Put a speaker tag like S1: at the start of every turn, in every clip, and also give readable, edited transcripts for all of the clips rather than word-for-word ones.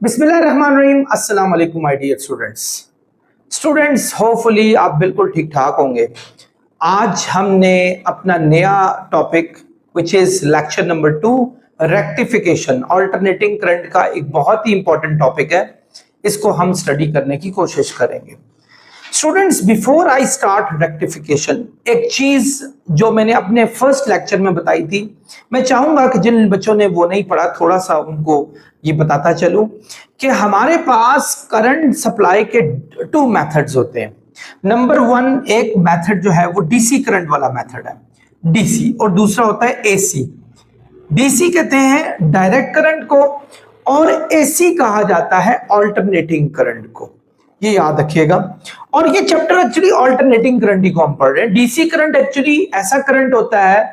S1: बिस्मिल्लाहिर्रहमानिर्रहीम। अस्सलाम वालेकुम माय डियर स्टूडेंट्स होपफुली आप बिल्कुल ठीक ठाक होंगे। आज हमने अपना नया topic which is lecture number 2 rectification alternating current का एक बहुत ही इंपॉर्टेंट टॉपिक है। इसको हम स्टडी करने की कोशिश करेंगे। Students, before I start rectification, एक चीज जो मैंने अपने फर्स्ट लेक्चर में बताई थी, मैं चाहूंगा कि जिन बच्चों ने वो नहीं पढ़ा थोड़ा सा उनको ये बताता चलूं कि हमारे पास करंट सप्लाई के टू मेथड्स होते हैं। नंबर वन, एक मेथड जो है वो डीसी करंट वाला मेथड है, डीसी, और दूसरा होता है एसी। डीसी कहते हैं डायरेक्ट करंट को और एसी कहा जाता है ऑल्टरनेटिंग करंट को। ये याद रखिएगा। और ये चैप्टर एक्चुअली ऑल्टरनेटिंग करंट ही को हम पढ़ रहे हैं। डीसी करंट एक्चुअली ऐसा करंट होता है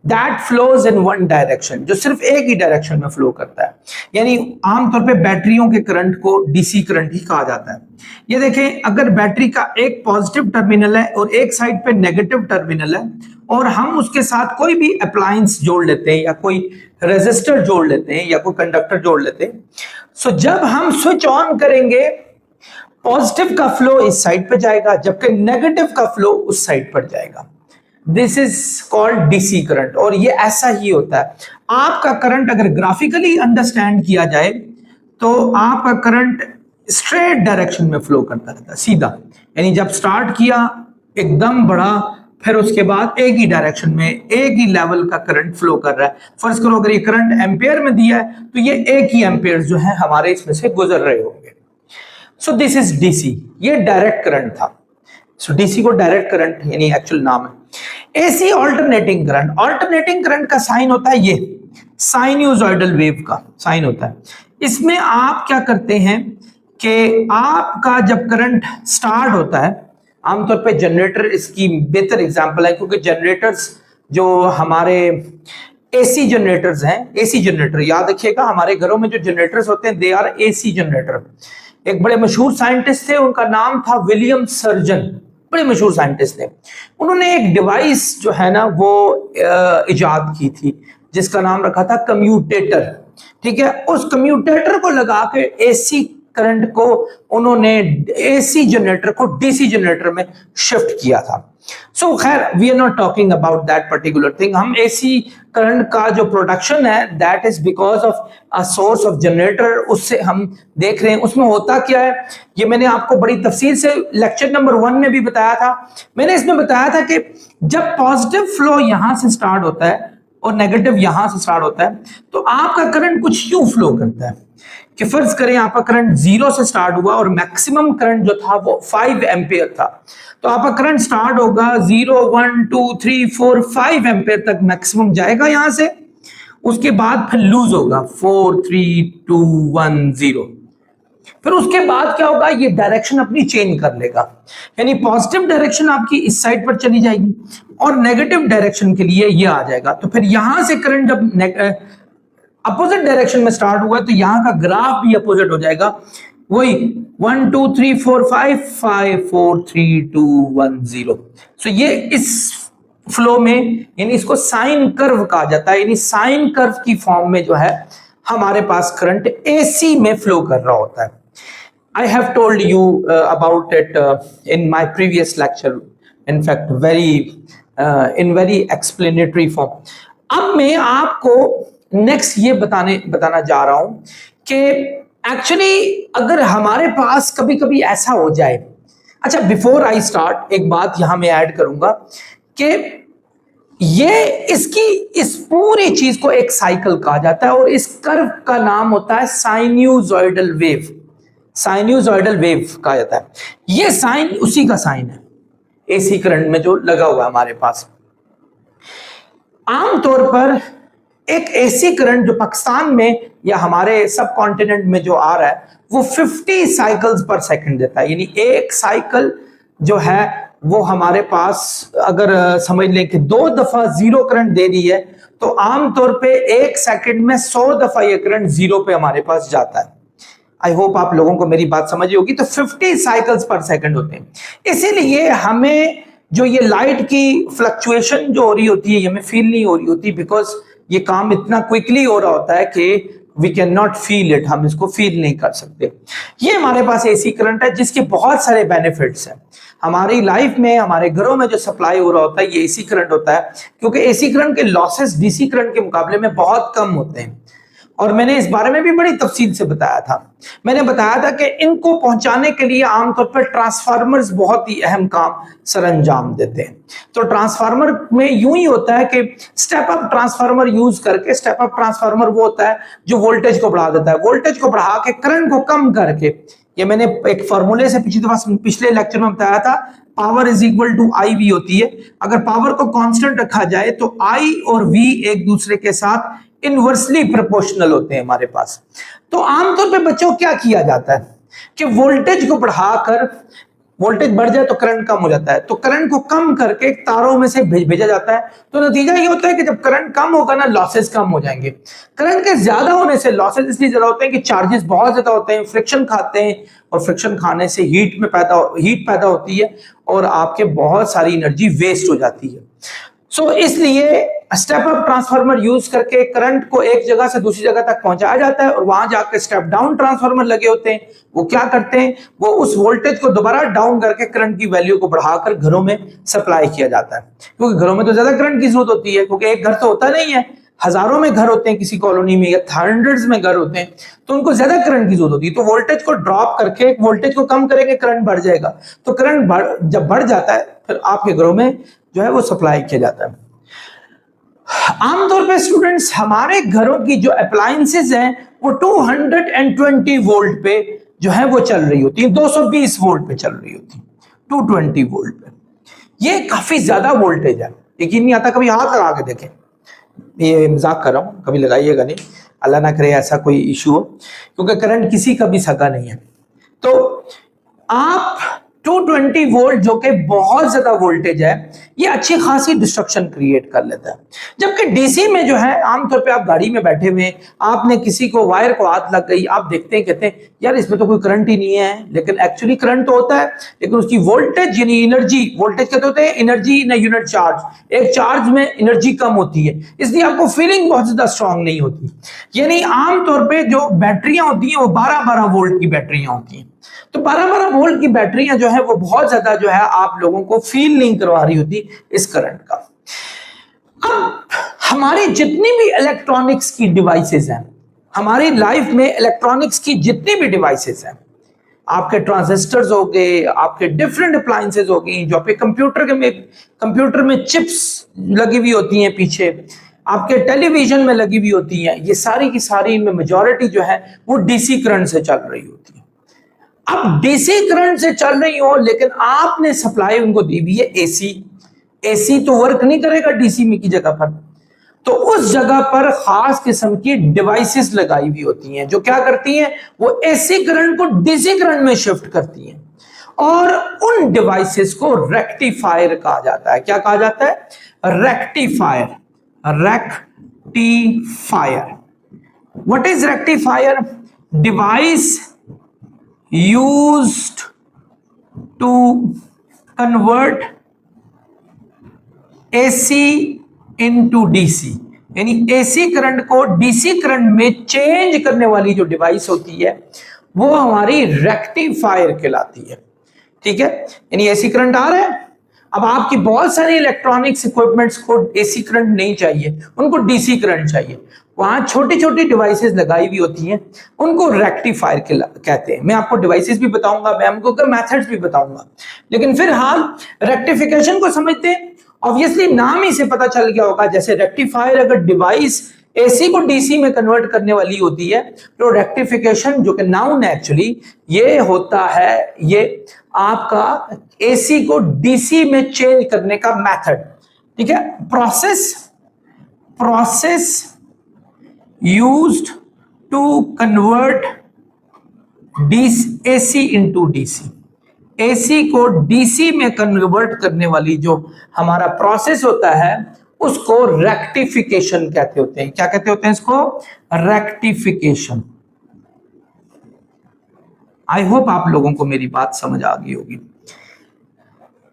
S1: that flows in one direction, जो सिर्फ एक ही डायरेक्शन में फ्लो करता है। यानी आमतौर पे बैटरियों के करंट को डीसी करंट ही कहा जाता है। ये देखें, अगर बैटरी का एक पॉजिटिव टर्मिनल है और एक साइड पे नेगेटिव टर्मिनल है और हम उसके साथ कोई भी अप्लायंस जोड़ लेते हैं या कोई रेजिस्टर जोड़ लेते हैं या कोई कंडक्टर जोड़ लेते हैं, सो जब हम स्विच ऑन करेंगे पॉजिटिव का फ्लो इस साइड पे जाएगा जबकि नेगेटिव का फ्लो उस साइड पर जाएगा। This is called DC current. और ये ऐसा ही होता है। आपका करंट अगर ग्राफिकली अंडरस्टैंड किया जाए तो आपका करंट स्ट्रेट डायरेक्शन में फ्लो करता रहता है, सीधा। यानी जब स्टार्ट किया एकदम बढ़ा, फिर उसके बाद एक ही डायरेक्शन में एक ही लेवल का करंट फ्लो कर रहा है। फर्ज करो अगर ये करंट एम्पेयर में दिया है तो ये एक ही एम्पेयर जो है हमारे इसमें से गुजर रहे होंगे। सो दिस इज डीसी, ये डायरेक्ट करंट था। सो डीसी को डायरेक्ट करंट यानी एक्चुअल नाम है। AC alternating current, alternating current का साइन होता है ये साइन्यूसॉइडल वेव का साइन होता है। इसमें आप क्या करते हैं कि आपका जब करंट स्टार्ट होता है, आमतौर पे जनरेटर इसकी बेहतर एग्जांपल है क्योंकि जनरेटर्स जो हमारे एसी जनरेटर्स हैं, एसी जनरेटर याद रखिएगा, हमारे घरों में जो जनरेटर्स होते हैं दे आर एसी जनरेटर। एक बड़े मशहूर साइंटिस्ट थे, उनका नाम था विलियम सर्जन, बड़े मशहूर साइंटिस्ट थे। उन्होंने एक डिवाइस जो है ना वो इजाद की थी जिसका नाम रखा था कम्यूटेटर। ठीक है, उस कम्यूटेटर को लगा के एसी करंट को उन्होंने एसी जनरेटर को डीसी जनरेटर में शिफ्ट किया था। सो खैर we are not talking about that particular thing. हम एसी करंट का जो प्रोडक्शन है that is because of a source of generator, उससे हम देख रहे हैं। उसमें होता क्या है ये मैंने आपको बड़ी तफसील से लेक्चर नंबर 1 में भी बताया था। मैंने इसमें बताया था कि जब पॉजिटिव फ्लो यहां से स्टार्ट होता है और नेगेटिव यहां से स्टार्ट होता है तो आपका करंट कुछ यूं फ्लो करता है कि फर्ज करें आपका करंट 0 से स्टार्ट हुआ और मैक्सिमम करंट जो था वो 5 एम्पियर था। तो आपका करंट स्टार्ट होगा 0 1 2 3 4 5 एम्पियर तक मैक्सिमम जाएगा यहां से, उसके बाद फिर लूज होगा 4 3 2 1 0। फिर उसके बाद क्या होगा, ये डायरेक्शन अपनी चेंज कर लेगा। यानी पॉजिटिव डायरेक्शन आपकी इस साइड पर चली जाएगी और नेगेटिव डायरेक्शन के लिए ये आ जाएगा। तो फिर यहां से करंट जब अपोजिट डायरेक्शन में स्टार्ट हुआ तो यहां का ग्राफ भी अपोजिट हो जाएगा। वही 1 2 3 4 5 5 4 3 2 1 0। सो ये इस फ्लो में यानी इसको साइन कर्व कहा जाता है। यानी साइन कर्व की फॉर्म में जो है हमारे पास करंट एसी में फ्लो कर रहा होता है। I have told you about it in my previous lecture. In fact, in very explanatory form. अब मैं आपको नेक्स्ट ये बताना जा रहा हूं कि एक्चुअली अगर हमारे पास कभी कभी ऐसा हो जाए। अच्छा, बिफोर आई स्टार्ट एक बात यहां मैं ऐड करूंगा कि ये इस पूरी चीज को एक साइकिल कहा जाता है और इस कर्व का नाम होता है साइन्यूसॉइडल वेव। साइन्यूसॉइडल वेव कहा जाता है। ये साइन उसी का साइन है एसी करंट में जो लगा हुआ है हमारे पास। आमतौर पर एक एसी करंट जो पाकिस्तान में या हमारे सब कॉन्टिनेंट में जो आ रहा है वो 50 साइकिल्स पर सेकंड देता है। यानी एक साइकिल जो है वो हमारे पास अगर समझ लें कि 2 दफा जीरो करंट दे रही है तो आमतौर पे एक सेकंड में 100 दफा ये करंट जीरो पे हमारे पास जाता है। आई होप आप लोगों को मेरी बात समझ होगी। तो 50 साइकिल्स पर सेकंड होते हैं। इसीलिए हमें जो ये लाइट की फ्लक्चुएशन जो हो रही होती है ये हमें फील नहीं हो रही होती, बिकॉज ये काम इतना क्विकली हो रहा होता है कि we can not feel it, हम इसको फील नहीं कर सकते। ये हमारे पास एसी करंट है जिसके बहुत सारे बेनिफिट्स हैं। हमारी लाइफ में, हमारे घरों में जो सप्लाई हो रहा होता है ये एसी करंट होता है, क्योंकि एसी करंट के लॉसेस डीसी करंट के मुकाबले में बहुत कम होते हैं। और मैंने इस बारे में भी बड़ी तफसील से बताया था। मैंने बताया था कि इनको पहुंचाने के लिए आमतौर पर ट्रांसफार्मर्स बहुत ही अहम काम सरअंजाम देते हैं। तो ट्रांसफार्मर में यूं ही होता है कि स्टेप अप ट्रांसफार्मर यूज करके, स्टेप अप ट्रांसफार्मर वो होता है जो वोल्टेज को बढ़ा देता है, वोल्टेज को बढ़ा के करंट को कम करके, ये मैंने एक फॉर्मूले से पिछले लेक्चर में बताया था, power is equal to I V होती है। अगर पावर को कांस्टेंट रखा जाए तो आई और वी एक दूसरे के साथ इनवर्सली प्रोपोर्शनल होते हैं हमारे पास। तो आमतौर पे बच्चों क्या किया जाता है कि वोल्टेज को बढ़ाकर, वोल्टेज बढ़ जाए तो करंट कम हो जाता है, तो करंट को कम करके तारों में से भेजा जाता है। तो नतीजा ये होता है कि जब करंट कम होगा ना, लॉसेस कम हो जाएंगे। करंट के ज्यादा होने से लॉसेस इसलिए ज्यादा होते हैं कि चार्जेस बहुत ज्यादा होते हैं, फ्रिक्शन खाते हैं, और फ्रिक्शन खाने से हीट पैदा होती है और आपके बहुत सारी एनर्जी वेस्ट हो जाती है। सो इसलिए स्टेप अप ट्रांसफार्मर यूज करके करंट को एक जगह से दूसरी जगह तक पहुंचाया जाता है, और वहां जाकर स्टेप डाउन ट्रांसफार्मर लगे होते हैं। वो क्या करते हैं, वो उस वोल्टेज को दोबारा डाउन करके करंट की वैल्यू को बढ़ाकर घरों में सप्लाई किया जाता है। क्योंकि घरों में तो ज्यादा करंट की जरूरत होती है, क्योंकि एक घर तो होता नहीं है, हजारों में घर होते हैं किसी कॉलोनी में, या हंड्रेड्स में घर होते हैं, तो उनको ज्यादा करंट की जरूरत होती है। तो वोल्टेज को ड्रॉप करके, वोल्टेज को कम करेंगे, करंट बढ़ जाएगा। तो करंट जब बढ़ जाता है फिर आपके घरों में जो है वो सप्लाई किया जाता है। आमतौर पे स्टूडेंट्स, हमारे घरों की जो अप्लायंसेस हैं वो 220 वोल्ट पे जो है वो चल रही होती है, 220 वोल्ट पे चल रही होती है, 220 वोल्ट पे। ये काफी ज्यादा वोल्टेज है, यकीन नहीं आता। कभी हाथ लगा के देखें, ये मजाक कर रहा हूं, कभी लगाइएगा नहीं, अल्लाह ना करे ऐसा कोई इशू हो, क्योंकि करंट किसी का भी सगा नहीं है। तो आप 220 वोल्ट जो कि बहुत ज्यादा वोल्टेज है, ये अच्छी खासी डिस्ट्रक्शन क्रिएट कर लेता है। जबकि डीसी में जो है, आमतौर पे आप गाड़ी में बैठे हुए, आपने किसी को वायर को हाथ लग गई, आप देखते हैं, कहते हैं यार इसमें तो कोई करंट ही नहीं है, लेकिन एक्चुअली करंट तो होता है, लेकिन उसकी वोल्टेज यानी एनर्जी, वोल्टेज कहते होते हैं एनर्जी इन यूनिट चार्ज, एक चार्ज में एनर्जी कम होती है, इसलिए आपको फीलिंग बहुत ज्यादा स्ट्रांग नहीं होती। यानी आमतौर पर जो बैटरियां होती हैं वो 12-12 वोल्ट की बैटरियां होती हैं। तो 12-12 वोल्ट की बैटरियां जो है वो बहुत ज्यादा जो है आप लोगों को फील नहीं करवा रही होती इस करंट का। अब हमारी जितनी भी इलेक्ट्रॉनिक्स की डिवाइसेस हैं, हमारी लाइफ में इलेक्ट्रॉनिक्स की जितनी भी डिवाइसेस हैं, आपके ट्रांजिस्टर्स हो गए, आपके डिफरेंट अप्लायंसेस हो गई, जो आपके कंप्यूटर में चिप्स लगी हुई होती हैं पीछे, आपके टेलीविजन में लगी हुई होती हैं, ये सारी की सारी इनमें मेजॉरिटी जो है वो डीसी करंट से चल रही होती है। अब डीसी करंट से चल रही हो, लेकिन आपने सप्लाई उनको दी हुई है एसी। एसी तो वर्क नहीं करेगा डीसी में की जगह पर, तो उस जगह पर खास किस्म की डिवाइसेस लगाई हुई होती हैं, जो क्या करती हैं, वो एसी करंट को डीसी करंट में शिफ्ट करती हैं। और उन डिवाइसेस को रेक्टिफायर कहा जाता है। क्या कहा जाता है? Rectifier. Rectifier. What is rectifier? Device used to convert AC into DC, यानी AC करंट को DC करंट में चेंज करने वाली जो डिवाइस होती है वो हमारी रेक्टिफायर कहलाती है। ठीक है, यानी AC करंट आ रहा है, अब आपकी बहुत सारी इलेक्ट्रॉनिक्स इक्विपमेंट्स को AC करंट नहीं चाहिए, उनको DC करंट चाहिए, वहां छोटी छोटी डिवाइसेस लगाई हुई होती हैं, उनको रेक्टिफायर कहते हैं। मैं आपको डिवाइसेस भी बताऊंगा, मैं आपको मेथड्स भी बताऊंगा, लेकिन फिलहाल रेक्टिफिकेशन को समझते हैं। ऑब्वियसली नाम ही से पता चल गया होगा, जैसे रेक्टिफायर अगर डिवाइस एसी को डीसी में कन्वर्ट करने वाली होती है, तो रेक्टिफिकेशन जो कि नाउन है एक्चुअली, ये होता है, ये आपका एसी को डीसी में चेंज करने का मेथड। ठीक है, process used to convert AC into DC। AC को DC में कन्वर्ट करने वाली जो हमारा प्रोसेस होता है उसको रेक्टिफिकेशन कहते होते हैं। क्या कहते होते हैं इसको? रेक्टिफिकेशन। आई होप आप लोगों को मेरी बात समझ आ गई होगी।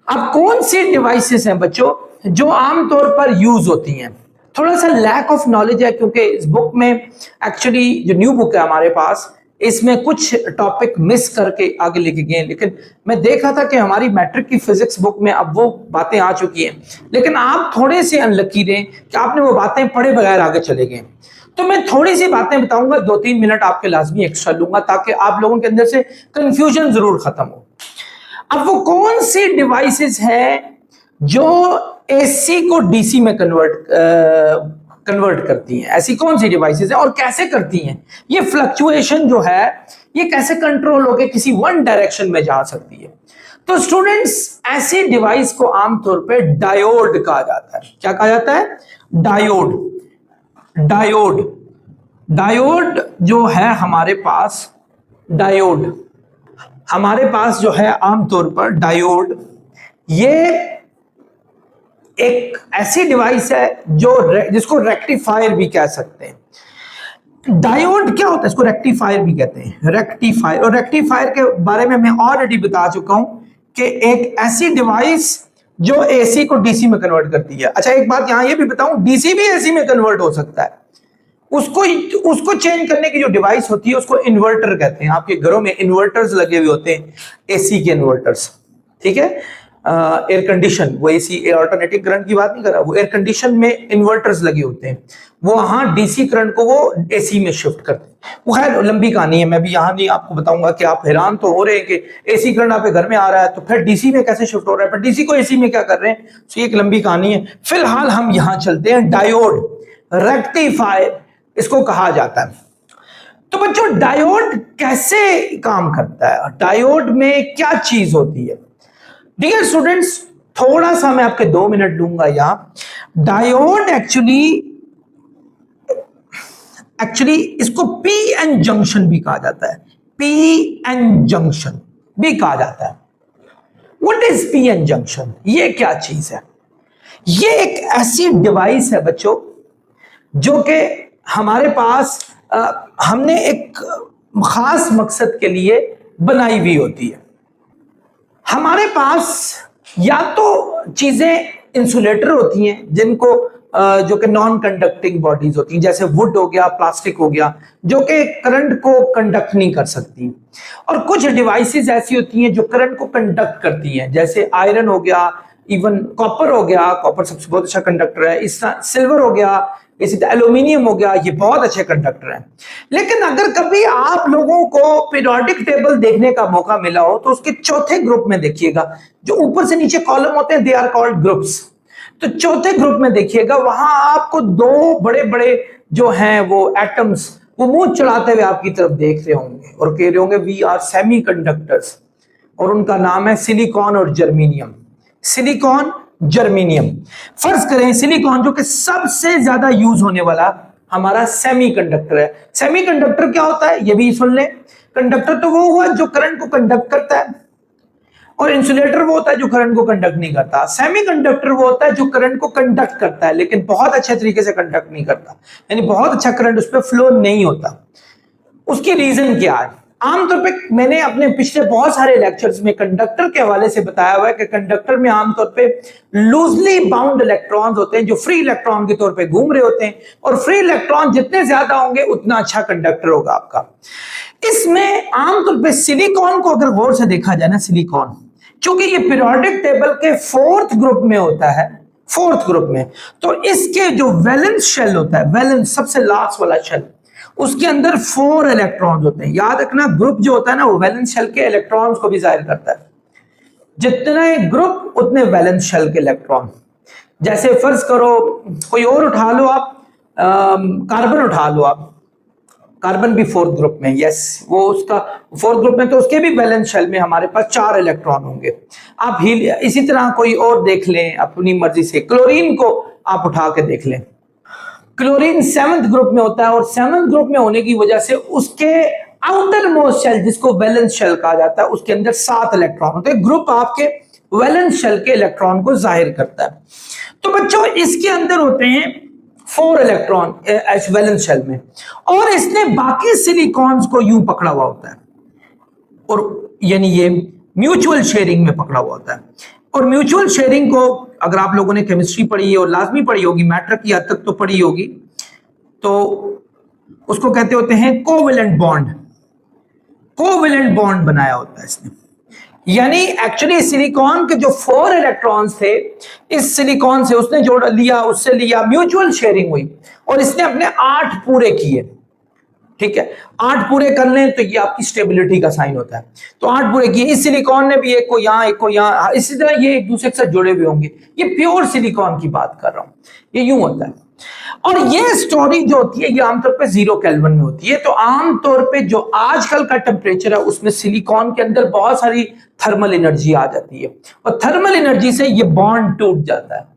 S1: अब कौन सी डिवाइसेस हैं बच्चों जो आमतौर पर यूज होती हैं? थोड़ा सा लैक ऑफ नॉलेज है, क्योंकि इस बुक में एक्चुअली जो न्यू बुक है हमारे पास, इसमें कुछ टॉपिक मिस करके आगे लेके गए, लेकिन मैं देख रहा था कि हमारी मैट्रिक की फिजिक्स बुक में अब वो बातें आ चुकी हैं, लेकिन आप थोड़े से अनलकी रहे कि आपने वो बातें पढ़े बगैर आगे चले गए। तो मैं थोड़ी सी बातें बताऊंगा, 2-3 मिनट आपके लाजमी एक्स्ट्रा लूंगा ताकि आप लोगों के अंदर से कंफ्यूजन जरूर खत्म हो। अब वो कौन सी डिवाइसेस है जो एसी को डीसी में कन्वर्ट करती हैं? ऐसी कौन सी डिवाइसेस है और कैसे करती हैं? ये फ्लक्चुएशन जो है ये कैसे कंट्रोल होकर किसी वन डायरेक्शन में जा सकती है? तो स्टूडेंट्स, ऐसी डिवाइस को आमतौर पे डायोड कहा जाता है। क्या कहा जाता है? डायोड। डायोड डायोड जो है हमारे पास, डायोड हमारे पास जो है आमतौर पर डायोड, ये एक ऐसी डिवाइस है जिसको रेक्टिफायर भी कह सकते हैं। डायोड क्या होता है? इसको रेक्टिफायर भी कहते हैं, रेक्टिफायर। और रेक्टिफायर के बारे में मैं ऑलरेडी बता चुका हूं कि एक ऐसी डिवाइस जो एसी को डीसी में कन्वर्ट करती है। अच्छा, एक बात यहां ये भी बताऊं, डीसी भी एसी में कन्वर्ट हो सकता है। उसको चेंज करने की जो डिवाइस होती है उसको इन्वर्टर कहते हैं। आपके घरों में इन्वर्टर्स लगे हुए होते हैं, एसी के इन्वर्टर्स, ठीक है। एयर कंडीशन, वो एसी अल्टरनेटिव करंट की बात नहीं कर रहा, वो एयर कंडीशन में इन्वर्टर्स लगे होते हैं, वो वहां डीसी करंट को वो एसी में शिफ्ट करते हैं। वो खैर लंबी कहानी है, मैं भी यहाँ नहीं आपको बताऊंगा कि आप हैरान तो हो रहे हैं कि एसी करंट आपके घर में आ रहा है तो फिर डीसी में कैसे शिफ्ट हो रहा है, पर डीसी को एसी में क्या कर रहे हैं, तो ये एक लंबी कहानी है। फिलहाल हम यहां चलते हैं, डायोड, रेक्टिफायर इसको कहा जाता है। तो बच्चों, डायोड कैसे काम करता है? डायोड में क्या चीज होती है? डियर स्टूडेंट्स, थोड़ा सा मैं आपके 2 मिनट लूंगा यहां। डायोड एक्चुअली इसको पी एन जंक्शन भी कहा जाता है, पी एन जंक्शन भी कहा जाता है। What is P N junction? ये क्या चीज है? ये एक ऐसी डिवाइस है बच्चों जो कि हमारे पास हमने एक खास मकसद के लिए बनाई हुई होती है। हमारे पास या तो चीजें इंसुलेटर होती हैं जिनको जो कि नॉन कंडक्टिंग बॉडीज होती हैं, जैसे वुड हो गया, प्लास्टिक हो गया, जो कि करंट को कंडक्ट नहीं कर सकती। और कुछ डिवाइसेस ऐसी होती हैं जो करंट को कंडक्ट करती हैं, जैसे आयरन हो गया, इवन कॉपर हो गया, कॉपर सबसे बहुत अच्छा कंडक्टर है, इस सिल्वर हो गया, इसी तरह एल्यूमिनियम हो गया, ये बहुत अच्छे कंडक्टर हैं। लेकिन अगर कभी आप लोगों को पीरियोडिक टेबल देखने का मौका मिला हो तो उसके चौथे ग्रुप में देखिएगा, जो ऊपर से नीचे कॉलम होते हैं, दे आर कॉल्ड ग्रुप्स। तो चौथे ग्रुप में देखिएगा, वहां आपको 2 बड़े बड़े जो हैं वो एटम्स वो मुंह चढ़ाते हुए आपकी तरफ देख रहे होंगे और कह रहे होंगे वी आर सेमीकंडक्टर्स, और उनका नाम है सिलिकॉन और जर्मेनियम। Silicon, germanium. फर्ज करें सिलिकॉन जो कि सबसे ज्यादा यूज होने वाला हमारा सेमीकंडक्टर है। सेमीकंडक्टर क्या होता है ये भी सुन लें। कंडक्टर तो वो हुआ जो करंट को कंडक्ट करता है, और इंसुलेटर वो होता है जो करंट को कंडक्ट नहीं करता। सेमीकंडक्टर वो होता है जो करंट को कंडक्ट करता है लेकिन बहुत अच्छे तरीके से कंडक्ट नहीं करता, यानी बहुत अच्छा करंट उस पर फ्लो नहीं होता। उसकी रीजन क्या है? आमतौर पे मैंने अपने पिछले बहुत सारे लेक्चर्स में कंडक्टर के हवाले से बताया हुआ है कि कंडक्टर में आमतौर पे लूजली बाउंड इलेक्ट्रॉन्स होते हैं जो फ्री इलेक्ट्रॉन के तौर पे घूम रहे होते हैं, और फ्री इलेक्ट्रॉन जितने ज्यादा होंगे उतना अच्छा कंडक्टर होगा आपका। इसमें आमतौर पे सिलिकॉन को अगर गौर से देखा जाए ना, सिलिकॉन क्योंकि ये पीरियोडिक टेबल के 4th ग्रुप में होता है, 4th ग्रुप में, तो इसके जो वैलेंस शेल होता है, वैलेंस सबसे लास्ट वाला शेल, उसके अंदर 4 इलेक्ट्रॉन्स होते हैं। याद रखना, ग्रुप जो होता है ना वो वैलेंस शेल के इलेक्ट्रॉन्स को भी जाहिर करता है। जितने ग्रुप उतने वैलेंस शेल के इलेक्ट्रॉन। जैसे फर्ज करो कोई और उठा लो आप, कार्बन उठा लो आप, कार्बन भी 4th ग्रुप में, यस वो उसका 4th ग्रुप में, तो उसके भी वैलेंस शेल में हमारे पास 4 इलेक्ट्रॉन होंगे। आप इसी तरह कोई और देख लें अपनी मर्जी से, क्लोरीन को आप उठा के देख लें, क्लोरीन 7th ग्रुप में होता है, और 7th ग्रुप में होने की वजह से उसके आउटर मोस्ट शेल जिसको वैलेंस शेल कहा जाता है उसके अंदर 7 इलेक्ट्रॉन होते हैं। ग्रुप आपके वैलेंस शेल के इलेक्ट्रॉन को जाहिर करता है। तो बच्चों इसके अंदर होते हैं 4 इलेक्ट्रॉन वैलेंस शेल में, और इसने बाकी सिलिकॉन्स को यूं पकड़ा हुआ होता है, और यानी ये म्यूचुअल शेयरिंग में पकड़ा हुआ होता है। और म्यूचुअल शेयरिंग को अगर आप लोगों ने केमिस्ट्री पढ़ी है और लाजमी पढ़ी होगी, मैटर की हद तक तो पढ़ी होगी, तो उसको कहते होते हैं कोवेलेंट बॉन्ड। कोवेलेंट बॉन्ड बनाया होता है इसने, यानी एक्चुअली सिलिकॉन के जो 4 इलेक्ट्रॉन्स थे, इस सिलिकॉन से उसने जोड़ लिया, उससे लिया, म्यूचुअल शेयरिंग हुई और इसने अपने 8 पूरे किए। ठीक है, 8 पूरे कर लें तो ये आपकी स्टेबिलिटी का साइन होता है। तो 8 पूरे किए, इस सिलिकॉन ने भी एक को यहां, एक को यहां, इसी तरह ये एक दूसरे के साथ जुड़े हुए होंगे। ये प्योर सिलिकॉन की बात कर रहा हूं, ये यूं होता है। और ये स्टोरी जो होती है ये आमतौर पे 0 केल्विन में होती है। तो आमतौर पे जो आजकल का टेम्परेचर है उसमें सिलिकॉन के अंदर बहुत सारी थर्मल एनर्जी आ जाती है और थर्मल एनर्जी से ये बॉन्ड टूट जाता है।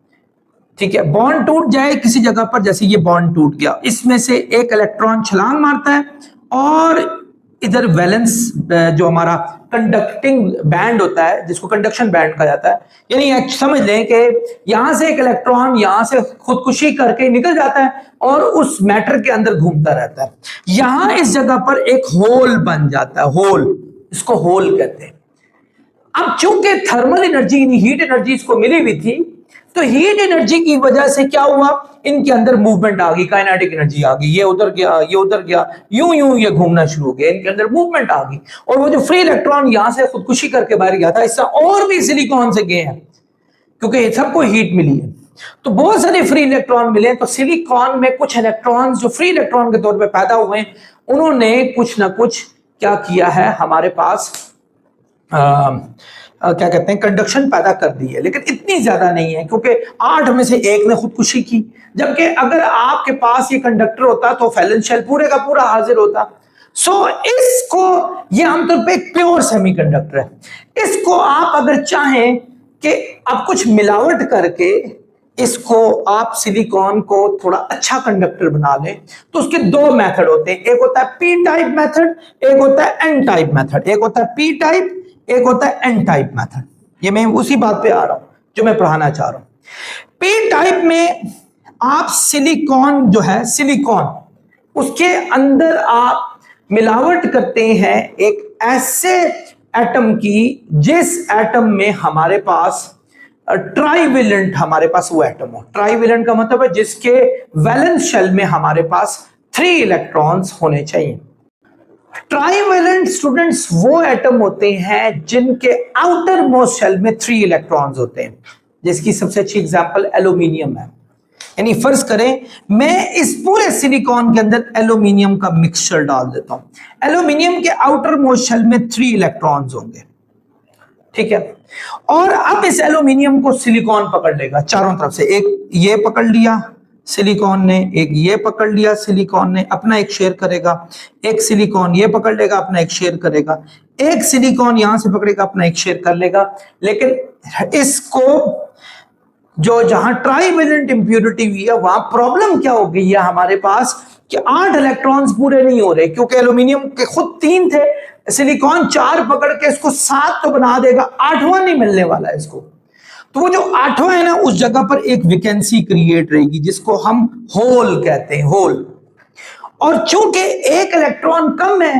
S1: ठीक है, बॉन्ड टूट जाए किसी जगह पर, जैसे ये बॉन्ड टूट गया, इसमें से एक इलेक्ट्रॉन छलांग मारता है और इधर वैलेंस जो हमारा कंडक्टिंग बैंड होता है, जिसको कंडक्शन बैंड कहा जाता है, यानी समझ लें कि यहां से एक इलेक्ट्रॉन यहां से खुदकुशी करके निकल जाता है और उस मैटर के अंदर घूमता रहता है। यहां इस जगह पर एक होल बन जाता है, होल, इसको होल कहते हैं। अब चूंकि थर्मल एनर्जी यानी हीट एनर्जी इसको मिली हुई थी, तो हीट एनर्जी की वजह से क्या हुआ, इनके अंदर मूवमेंट आ गई, काइनेटिक एनर्जी आ गई, ये उधर गया, ये उधर गया, यूं यूं ये घूमना शुरू हो गया, इनके अंदर मूवमेंट आ गई। और वो जो फ्री इलेक्ट्रॉन यहां से खुदकुशी करके बाहर गया था, इससे और भी सिलिकॉन से गए हैं, क्योंकि सबको हीट मिली है, तो बहुत सारे फ्री इलेक्ट्रॉन मिले। तो सिलिकॉन में कुछ इलेक्ट्रॉन जो फ्री इलेक्ट्रॉन के तौर पर पैदा हुए हैं, उन्होंने कुछ ना कुछ क्या किया है, हमारे पास क्या कहते हैं, कंडक्शन पैदा कर दी है, लेकिन इतनी ज्यादा नहीं है, क्योंकि 8 में से एक ने खुदकुशी की। जबकि अगर आपके पास ये कंडक्टर होता तो वैलेंस शेल पूरे का पूरा हाजिर होता। सो इसको, ये आमतौर पे एक प्योर सेमीकंडक्टर है। इसको आप अगर चाहें कि आप कुछ मिलावट करके इसको आप सिलिकॉन को थोड़ा अच्छा कंडक्टर बना लें, तो उसके 2 मेथड होते हैं। एक होता है पी टाइप मेथड, एक होता है एन टाइप मेथड। एक होता है पी टाइप, एक होता है एन टाइप मेथड। ये मैं उसी बात पे आ रहा हूं जो मैं पढ़ाना चाह रहा हूं। पी टाइप में आप सिलिकॉन जो है, सिलिकॉन उसके अंदर आप मिलावट करते हैं एक ऐसे एटम की, जिस एटम में हमारे पास ट्राइवेलेंट, हमारे पास वो एटम हो। ट्राइवेलेंट का मतलब है जिसके वैलेंस शेल में हमारे पास 3 इलेक्ट्रॉन्स होने चाहिए। ट्राइवेलेंट स्टूडेंट्स वो एटम होते हैं जिनके आउटर मोस्ट शेल में 3 इलेक्ट्रॉन्स होते हैं, जिसकी सबसे अच्छी एग्जांपल एल्यूमिनियम है। यानी फर्ज करें मैं इस पूरे सिलिकॉन के अंदर एल्यूमिनियम का मिक्सचर डाल देता हूं, एल्यूमिनियम के आउटर मोस्ट शेल में 3 इलेक्ट्रॉन्स होंगे। ठीक है, और अब इस एल्यूमिनियम को सिलिकॉन पकड़ लेगा चारों तरफ से। एक ये पकड़ लिया सिलिकॉन ने, एक ये पकड़ लिया सिलिकॉन ने, अपना एक शेयर करेगा। एक सिलिकॉन ये पकड़ लेगा, अपना एक शेयर करेगा। एक सिलिकॉन यहां से पकड़ेगा, अपना एक शेयर कर लेगा। लेकिन इसको जो जहां ट्राइवेलेंट इंप्योरिटी हुई है, वहां प्रॉब्लम क्या हो गई है हमारे पास कि 8 इलेक्ट्रॉन्स पूरे नहीं हो रहे, क्योंकि एल्यूमिनियम के खुद 3 थे, सिलिकॉन 4 पकड़ के इसको 7 तो बना देगा, 8वां नहीं मिलने वाला है इसको। तो वो जो 8वां है ना, उस जगह पर एक वैकेंसी क्रिएट रहेगी, जिसको हम होल कहते हैं, होल। और चूंकि एक इलेक्ट्रॉन कम है,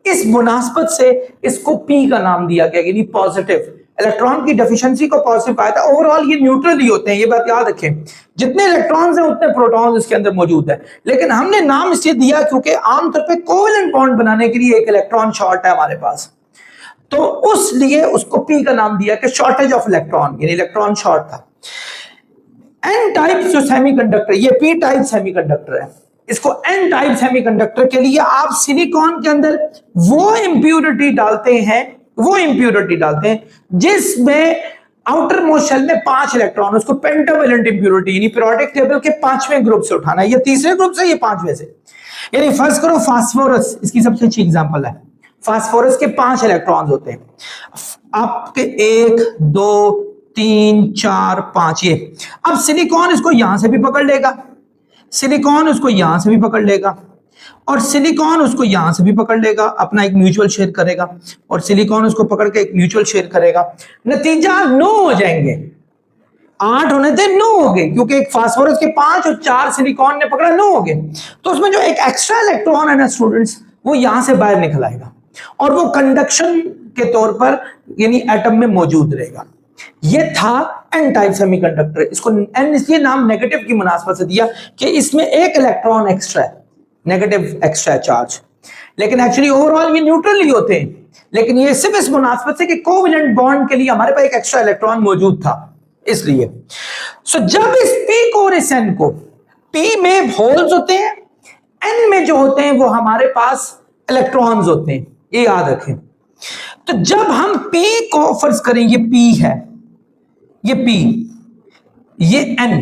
S1: इस मुनासबत से इसको पी का नाम दिया गया, यानी पॉजिटिव। इलेक्ट्रॉन की डेफिशिएंसी को पॉजिटिव पाया था। ओवरऑल ये न्यूट्रल ही होते हैं, ये बात याद रखें। जितने इलेक्ट्रॉन्स हैं उतने प्रोटॉन्स इसके अंदर मौजूद है, लेकिन हमने नाम इसलिए दिया क्योंकि आमतौर पे कोवेलेंट बॉन्ड बनाने के लिए एक इलेक्ट्रॉन शॉर्ट है हमारे पास, तो उस लिए उसको पी का नाम दिया कि शॉर्टेज ऑफ इलेक्ट्रॉन, यानी इलेक्ट्रॉन शॉर्ट था। एन टाइप जो सेमीकंडक्टर, ये पी टाइप सेमीकंडक्टर है, इसको एन टाइप सेमीकंडक्टर के लिए आप सिलिकॉन के अंदर वो इंप्योरिटी डालते हैं जिसमें आउटर मोस्ट शेल में 5 इलेक्ट्रॉन, उसको पेंटावेलेंट इंप्योरिटी, यानी पीरियोडिक टेबल के 5वें ग्रुप से उठाना है। ये तीसरे ग्रुप से, ये 5वें से। यानी फर्स्ट करो फास्फोरस, इसकी सबसे अच्छी एग्जांपल है। फास्फोरस के 5 इलेक्ट्रॉन्स होते हैं आपके, 1 2 3 4 5। ये अब सिलिकॉन इसको यहां से भी पकड़ लेगा, सिलिकॉन उसको यहां से भी पकड़ लेगा, और सिलिकॉन उसको यहां से भी पकड़ लेगा, अपना एक म्यूचुअल शेयर करेगा, और सिलिकॉन उसको पकड़ के एक म्यूचुअल शेयर करेगा। नतीजा 9 हो जाएंगे। 8 होने थे 9 हो गए, क्योंकि एक फास्फोरस के 5 और 4 सिलिकॉन ने पकड़ा, 9 हो गए। तो उसमें जो एक एक्स्ट्रा इलेक्ट्रॉन है ना स्टूडेंट्स, वो यहां से बाहर निकल आएगा और वो कंडक्शन के तौर पर यानी एटम में मौजूद रहेगा। ये था एन टाइप सेमीकंडक्टर। इसको एन इसलिए नाम नेगेटिव की मुनासबत से दिया कि इसमें एक इलेक्ट्रॉन एक्स्ट्रा है, नेगेटिव एक्स्ट्रा चार्ज, लेकिन एक्चुअली ओवरऑल ये न्यूट्रल ही होते हैं, लेकिन ये सिर्फ इस मुनासबत से कि कोवेलेंट बॉन्ड के लिए हमारे पास एक एक्स्ट्रा इलेक्ट्रॉन मौजूद था, इसलिए। सो जब इस पी को और इस एन को, पी में होल्स होते हैं, एन में जो होते हैं वो हमारे पास इलेक्ट्रॉन्स होते हैं, ये याद रखें। तो जब हम P को फर्ज करें, ये P है, ये P, ये N,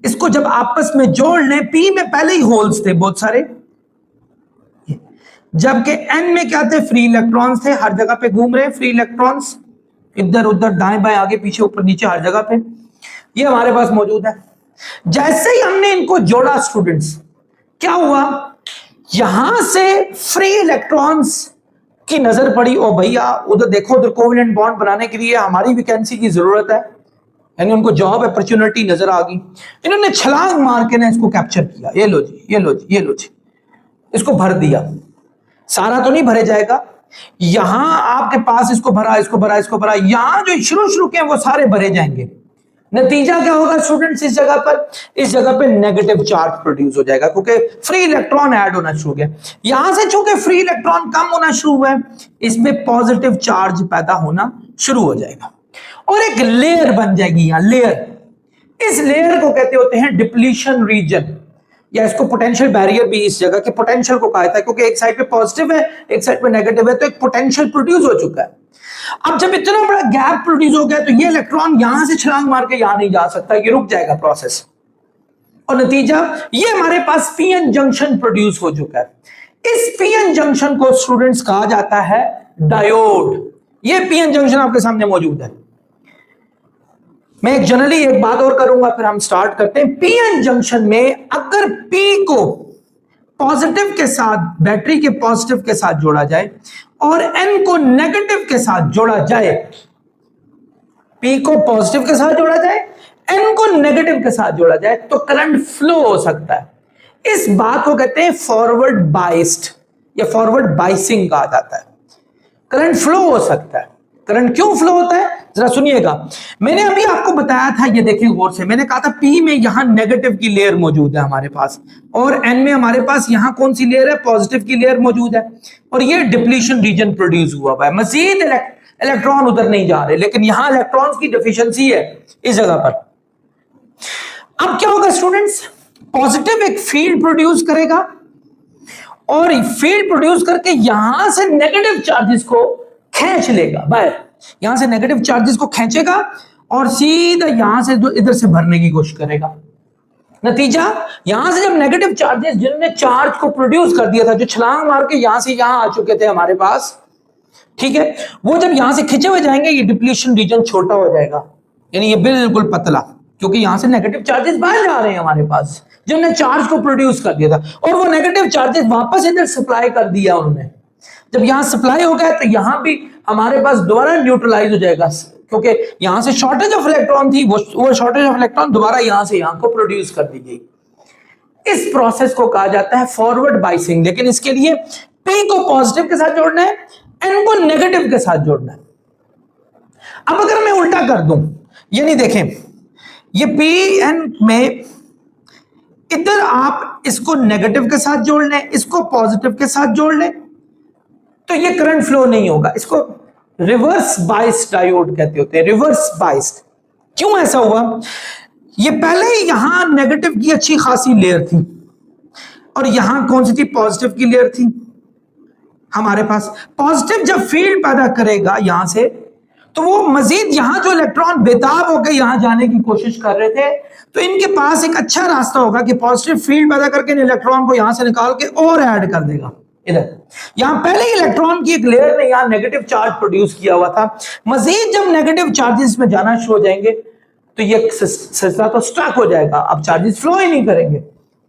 S1: इसको जब आपस में जोड़ लें, P में पहले ही होल्स थे बहुत सारे, जबकि N में क्या थे, फ्री इलेक्ट्रॉन्स थे, हर जगह पे घूम रहे फ्री इलेक्ट्रॉन्स, इधर उधर दाएं बाएं आगे पीछे ऊपर नीचे हर जगह पे ये हमारे पास मौजूद है। जैसे ही हमने इनको जोड़ा स्टूडेंट्स, क्या हुआ, यहां से फ्री इलेक्ट्रॉन्स की नजर पड़ी, ओ भैया उधर देखो, उधर कोवेलेंट बॉन्ड बनाने के लिए हमारी वैकेंसी की जरूरत है, यानी उनको जॉब अपॉर्चुनिटी नजर आ गई। इन्होंने छलांग मार के ना इसको कैप्चर किया, ये लो जी, ये लो जी, ये लो जी, इसको भर दिया। सारा तो नहीं भरे जाएगा, यहां आपके पास इसको भरा, इसको भरा, इसको भरा, यहां जो शुरू के हैं वो सारे भरे जाएंगे। नतीजा क्या होगा स्टूडेंट्स, इस जगह पे नेगेटिव चार्ज प्रोड्यूस हो जाएगा, क्योंकि फ्री इलेक्ट्रॉन ऐड होना शुरू हो गया। यहां से चूंकि फ्री इलेक्ट्रॉन कम होना शुरू हुआ है, इसमें पॉजिटिव चार्ज पैदा होना शुरू हो जाएगा और एक लेयर बन जाएगी यहां, लेयर। इस लेयर को कहते होते हैं डिप्लीशन रीजन, या इसको पोटेंशियल बैरियर भी इस जगह के पोटेंशियल को कहा जाता है, क्योंकि एक साइड पे पॉजिटिव है, एक साइड पे नेगेटिव है, तो एक पोटेंशियल प्रोड्यूस हो चुका है। अब जब इतना बड़ा गैप प्रोड्यूस हो गया, तो ये इलेक्ट्रॉन यहां से छलांग मार के यहां नहीं जा सकता, ये रुक जाएगा प्रोसेस, और नतीजा ये हमारे पास पीएन जंक्शन प्रोड्यूस हो चुका है। इस पीएन जंक्शन को स्टूडेंट्स कहा जाता है डायोड। ये पीएन जंक्शन आपके सामने मौजूद है। मैं जनरली एक बात और करूंगा, फिर हम स्टार्ट करते हैं। पीएन जंक्शन में अगर पी को पॉजिटिव के साथ, बैटरी के पॉजिटिव के साथ जोड़ा जाए और एन को नेगेटिव के साथ जोड़ा जाए, पी को पॉजिटिव के साथ जोड़ा जाए, एन को नेगेटिव के साथ जोड़ा जाए, तो करंट फ्लो हो सकता है। इस बात को कहते हैं फॉरवर्ड बाइस्ड या फॉरवर्ड बाइसिंग कहा जाता है। करंट फ्लो हो सकता है। करंट क्यों फ्लो होता है जरा सुनिएगा। मैंने अभी आपको बताया था, ये देखिए गौर से, मैंने कहा था पी में यहां नेगेटिव की लेयर मौजूद है हमारे पास, और एन में हमारे पास यहां कौन सी लेयर है, पॉजिटिव की लेयर मौजूद है, और ये डिप्लीशन रीजन प्रोड्यूस हुआ है। मजीद इलेक्ट्रॉन उधर नहीं जा रहे, लेकिन यहां इलेक्ट्रॉन्स की डेफिशिएंसी है इस जगह पर। अब क्या होगा स्टूडेंट्स, पॉजिटिव एक फील्ड प्रोड्यूस करेगा, और फील्ड प्रोड्यूस करके यहां से नेगेटिव चार्जेस को खींच लेगा बाहर, यहां से नेगेटिव चार्जेस को खींचेगा और सीधा यहां से इधर से भरने की कोशिश करेगा। नतीजा, यहां से जब नेगेटिव चार्जेस जिन्होंने चार्ज को प्रोड्यूस कर दिया था, जो छलांग मार के यहां से यहां आ चुके थे हमारे पास, ठीक है, वो जब यहां से खिंचे हुए जाएंगे, ये डिप्लीशन रीजन छोटा हो जाएगा, यानी ये बिल्कुल पतला, क्योंकि यहां से नेगेटिव चार्जेस बाहर जा रहे हैं हमारे पास, जिन्होंने चार्ज को प्रोड्यूस कर दिया था, और वो नेगेटिव चार्जेस वापस इधर सप्लाई कर दिया उन्होंने। जब यहां सप्लाई हो गया तो यहां भी हमारे पास दोबारा न्यूट्रलाइज हो जाएगा, क्योंकि यहां से शॉर्टेज ऑफ इलेक्ट्रॉन थी, वो शॉर्टेज ऑफ इलेक्ट्रॉन दोबारा यहां से यहां को प्रोड्यूस कर दी गई। इस प्रोसेस को कहा जाता है फॉरवर्ड बाइसिंग। लेकिन इसके लिए पी को पॉजिटिव के साथ जोड़ना है, एन को नेगेटिव के साथ जोड़ना है। अब अगर मैं उल्टा कर दूं, यानी देखें, ये पी एन में इधर आप इसको नेगेटिव के साथ जोड़ लें, इसको पॉजिटिव के साथ जोड़ लें, तो ये करंट फ्लो नहीं होगा। इसको रिवर्स बाइस्ड डायोड कहते होते हैं, रिवर्स बाइस्ड। क्यों ऐसा हुआ, ये पहले ही यहां नेगेटिव की अच्छी खासी लेयर थी, और यहां कौन सी थी, पॉजिटिव की लेयर थी हमारे पास। पॉजिटिव जब फील्ड पैदा करेगा यहां से, तो वो मजीद यहां जो इलेक्ट्रॉन बेताब होकर यहां जाने की कोशिश कर रहे थे, तो इनके पास एक अच्छा रास्ता होगा कि पॉजिटिव फील्ड पैदा करके इन इलेक्ट्रॉन को यहां से निकाल के और ऐड कर देगा इधर। यहां पहले ही इलेक्ट्रॉन की एक लेयर ने यहां नेगेटिव चार्ज प्रोड्यूस किया हुआ था, मजीद जब नेगेटिव चार्जेस में जाना शुरू हो जाएंगे तो ये सिलसिला तो स्टक हो जाएगा, अब चार्जेस फ्लो ही नहीं करेंगे।